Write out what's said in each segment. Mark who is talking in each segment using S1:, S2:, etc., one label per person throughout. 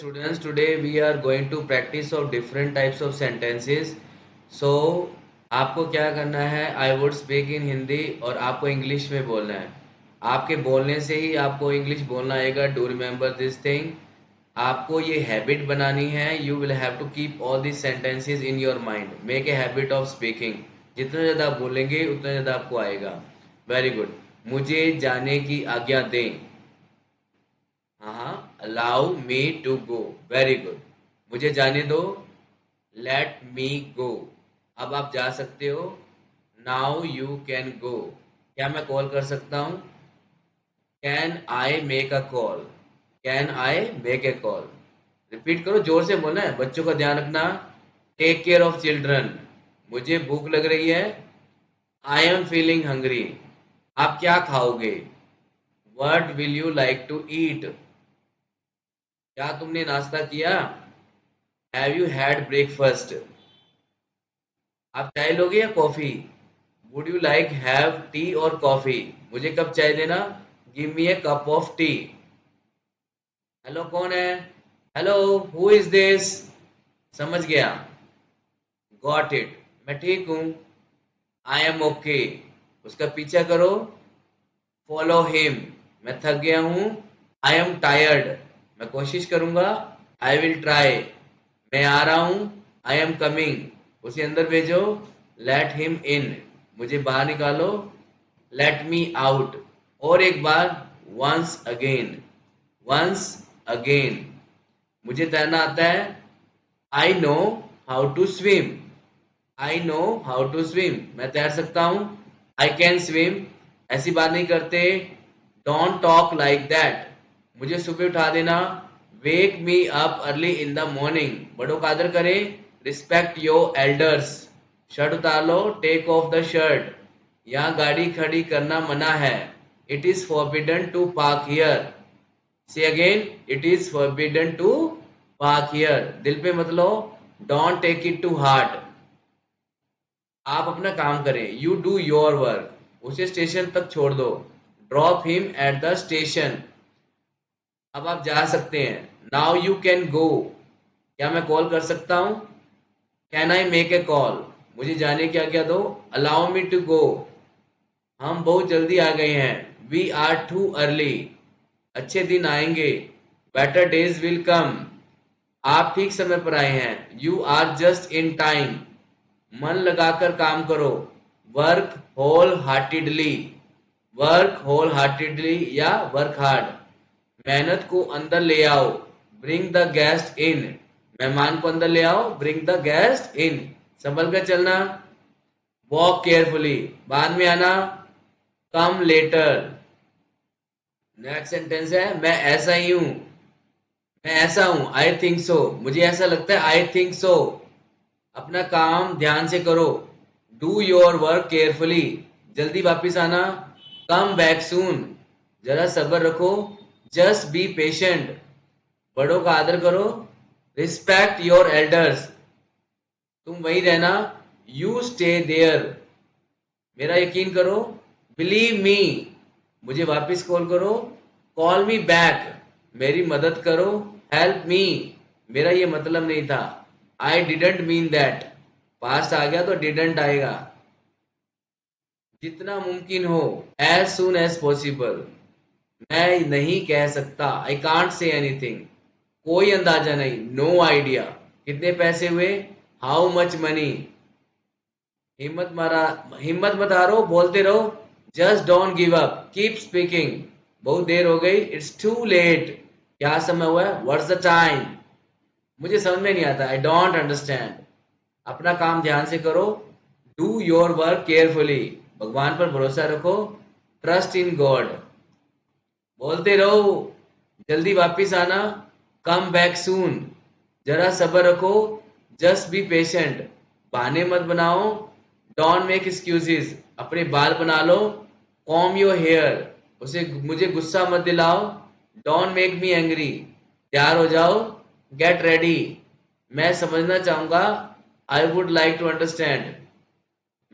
S1: Students, today we are going to practice of different types of sentences. So आपको क्या करना है? I would speak in Hindi और आपको इंग्लिश में बोलना है. आपके बोलने से ही आपको इंग्लिश बोलना आएगा. Do remember this thing. आपको ये हैबिट बनानी है. You will have to keep all these sentences in your mind. Make a habit of speaking. जितना ज़्यादा आप बोलेंगे उतना ज़्यादा आपको आएगा. Very good. मुझे जाने की आज्ञा दें. हाँ, allow me to go. Very good. मुझे जाने दो. Let me go. अब आप जा सकते हो. Now you can go. क्या मैं कॉल कर सकता हूँ? Can I make a call. Can I make a call. Repeat करो, जोर से बोलना है, बच्चों का ध्यान रखना. Take care of children. मुझे भूख लग रही है. I am feeling hungry. आप क्या खाओगे? What will you like to eat. क्या तुमने नाश्ता किया? Have you had breakfast. आप चाय लोगे या coffee? Would you like have tea और कॉफी. मुझे कप चाय देना. Give me a cup of tea. Hello, कौन है? Hello, who is this. समझ गया. Got it. मैं ठीक हूं. I am okay. उसका पीछा करो. Follow him. मैं थक गया हूं. I am tired. मैं कोशिश करूंगा. I will try. मैं आ रहा हूं. I am coming. उसे अंदर भेजो. Let him in. मुझे बाहर निकालो. Let me out. और एक बार. Once again. Once again. मुझे तैरना आता है. I know how to swim. I know how to swim. मैं तैर सकता हूँ. I can swim. ऐसी बात नहीं करते. Don't talk like that. मुझे सुबह उठा देना. Wake me up early in the morning. बड़ों का आदर करें. Respect your elders. शर्ट उतार लो. Take off the shirt. यहाँ गाड़ी खड़ी करना मना है. It is forbidden to park here. Say again. It is forbidden to park here. दिल पे मत लो. Don't take it to heart. आप अपना काम करें. You do your work. उसे स्टेशन तक छोड़ दो. Drop him at the station. अब आप जा सकते हैं. Now you can go. क्या मैं कॉल कर सकता हूँ? Can I make a call. मुझे जाने की आज्ञा दो. Allow me to go. हम बहुत जल्दी आ गए हैं. We are too early. अच्छे दिन आएंगे. Better days will come. आप ठीक समय पर आए हैं. You are just in time. मन लगाकर काम करो. Work wholeheartedly. Work wholeheartedly या वर्क हार्ड. मेहनत को अंदर ले आओ. Bring the guest in. मेहमान को अंदर ले आओ. Bring the guest in. संभल कर चलना. Walk carefully. बाद में आना. Come later. नेक्स्ट सेंटेंस है. मैं ऐसा ही हूं. मैं ऐसा हूं. I think so. मुझे ऐसा लगता है. I think so. अपना काम ध्यान से करो. Do your work carefully. जल्दी वापिस आना. Come back soon. जरा सब्र रखो. Just be patient. बड़ों का आदर करो. Respect your elders. तुम वहीं रहना. You stay there. मेरा यकीन करो. Believe me. मुझे वापिस कॉल करो. Call me back. मेरी मदद करो. Help me. मेरा ये मतलब नहीं था. आई डिडंट मीन दैट. पास्ट आ गया तो डिडंट आएगा. जितना मुमकिन हो. As soon as possible. मैं नहीं कह सकता. I can't say anything. कोई अंदाजा नहीं. No idea. कितने पैसे हुए? How much money. हिम्मत मत हारो. बोलते रहो. Just don't give up. Keep speaking. बहुत देर हो गई. It's too late. क्या समय हुआ है? What's the time. मुझे समझ में नहीं आता. I don't understand. अपना काम ध्यान से करो. Do your work carefully. भगवान पर भरोसा रखो. Trust in God. बोलते रहो. जल्दी वापिस आना. Come back soon. जरा सब्र रखो. Just be patient. बहाने मत बनाओ. Don't make excuses. अपने बाल बना लो. Com your hair. मुझे गुस्सा मत दिलाओ. Don't make me angry. तैयार हो जाओ. Get ready. मैं समझना चाहूंगा. I would like to understand.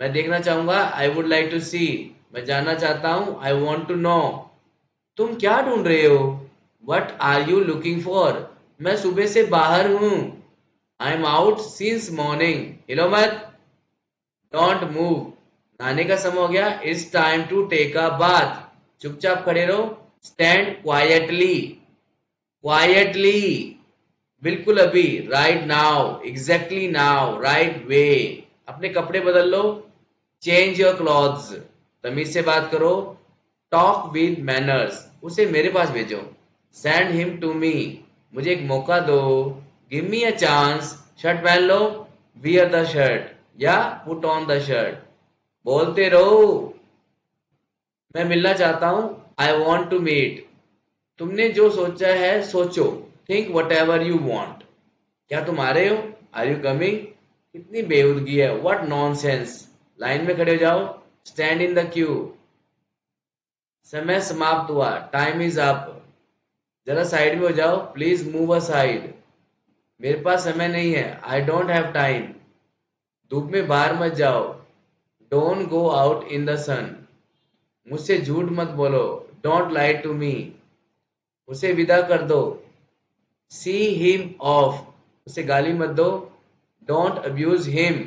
S1: मैं देखना चाहूंगा. I would like to see. मैं जानना चाहता हूं. I want to know. तुम क्या ढूंढ रहे हो? What are you looking for. मैं सुबह से बाहर हूं। I am out since morning. हिलो मत, डोंट मूव। नहाने का समय हो गया, it's time to take a bath. चुपचाप खड़े रहो। Stand quietly. क्वाइटली, बिल्कुल अभी, right now, exactly now, right way. अपने कपड़े बदल लो। Change your clothes. तमीज से बात करो। Talk with manners. उसे मेरे पास भेजो। Send him to me. मुझे एक मौका दो। Give me a chance. शर्ट पहन लो। वियर द शर्ट या पुट ऑन द शर्ट। बोलते रहो। मैं मिलना चाहता हूं। I want to meet. तुमने जो सोचा है सोचो। Think whatever you want. क्या तुम आ रहे हो? Are you coming? कितनी बेहूदगी है, व्हाट नॉनसेंस। लाइन में खड़े हो जाओ। Stand in the Q. समय समाप्त हुआ, टाइम इज अप। जरा साइड में हो जाओ, प्लीज मूव अ साइड। मेरे पास समय नहीं है, आई डोंट हैव टाइम। धूप में बाहर मत जाओ। Don't go out in the sun. मुझसे झूठ मत बोलो। Don't lie to me. उसे विदा कर दो। See him off. उसे गाली मत दो। Don't abuse him.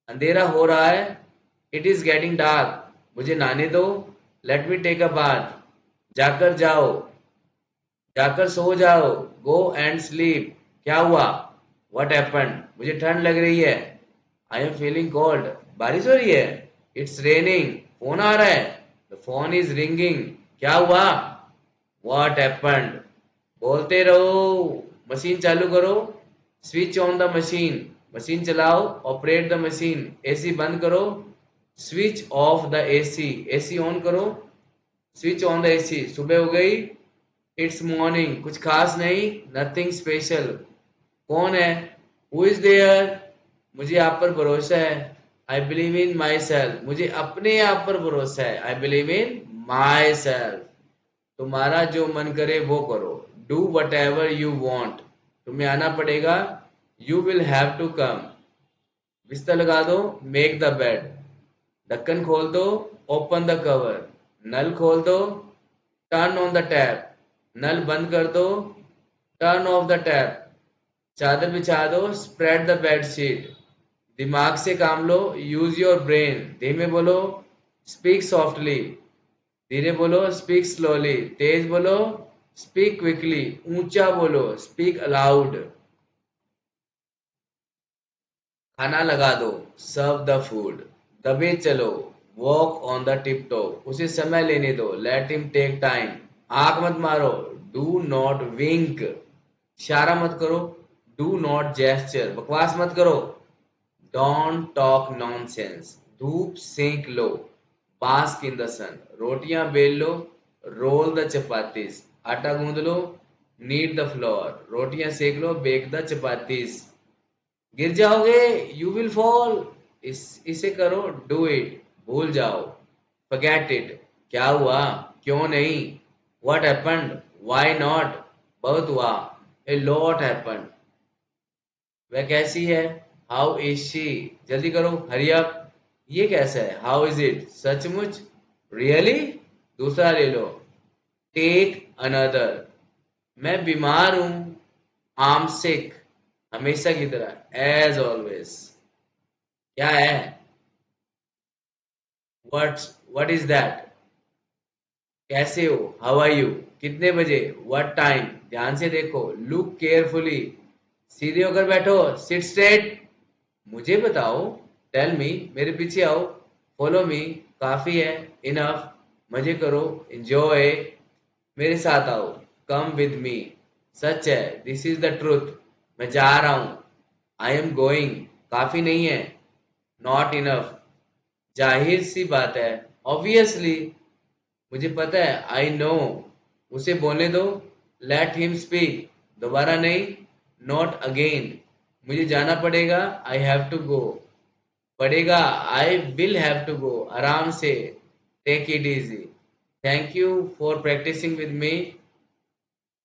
S1: अंधेरा हो रहा है। It is getting dark. मुझे नहाने दो। Let me take a bath. जाकर जाओ। जाकर सो जाओ। Go and sleep. क्या हुआ? What happened? मुझे ठंड लग रही है। I am feeling cold. बारिश हो रही है। It's raining. फोन आ रहा है। The phone is ringing. क्या हुआ? What happened? बोलते रहो। मशीन चालू करो। Switch on the machine. Machine चलाओ। Operate the machine. एसी बंद करो। स्विच ऑफ द एसी। एसी ऑन करो। Switch on the AC. सुबह हो गई। It's morning. कुछ खास नहीं। Nothing special. कौन है? Who is there? मुझे आप पर भरोसा है। I believe in myself. मुझे अपने आप पर भरोसा है। I believe in myself. तुम्हारा जो मन करे वो करो। Do whatever you want. तुम्हें आना पड़ेगा। You will have to come. बिस्तर लगा दो। Make the bed. ढक्कन खोल दो। Open the cover. नल खोल दो। Turn on the tap. नल बंद कर दो। Turn off the tap. चादर बिछा दो। Spread the bed sheet. दिमाग से काम लो। Use your brain. धीमे बोलो। Speak softly. धीरे बोलो। Speak slowly. तेज बोलो। Speak quickly. ऊंचा बोलो। Speak aloud. खाना लगा दो। Serve the food. दबे चलो। Walk on the tip top. उसे समय लेने दो। Let him take time. आंख मत मारो। Do not wink. इशारा मत करो। Do not gesture. बकवास मत करो। Don't talk nonsense. धूप सेंक लो। Bask in the sun. रोटियां बेल लो। Roll the chapatis. आटा गूंद लो। Knead the floor. रोटियां सेक लो। Bake the chapatis. गिर जाओगे। You will fall. इसे करो। Do it. भूल जाओ। Forget it. क्या हुआ? क्यों नहीं? What happened? Why not? बहुत हुआ। A lot happened. वह कैसी है? How is she? जल्दी करो। Hurry up. ये कैसा है? How is it? सचमुच? रियली? दूसरा ले लो। Take another. मैं बीमार हूं। आम सिक। हमेशा की तरह, एज ऑलवेज। क्या है? What is that? कैसे हो? How are you? कितने बजे? What time? ध्यान से देखो। Look carefully. सीधे होकर बैठो। Sit straight. मुझे बताओ। Tell me. मेरे पीछे आओ। Follow me. काफी है। इनफ। मजे करो। एंजॉय। मेरे साथ आओ। Come with me. सच है। This is the truth. मैं जा रहा हूं। I am going. काफी नहीं है। Not enough. जाहिर सी बात है। ऑब्वियसली। मुझे पता है। I know. उसे बोलने दो। Let him speak. दोबारा नहीं। Not again. मुझे जाना पड़ेगा। I have to go. पड़ेगा। I will have to go. आराम से। Take it easy. Thank you for practising with me.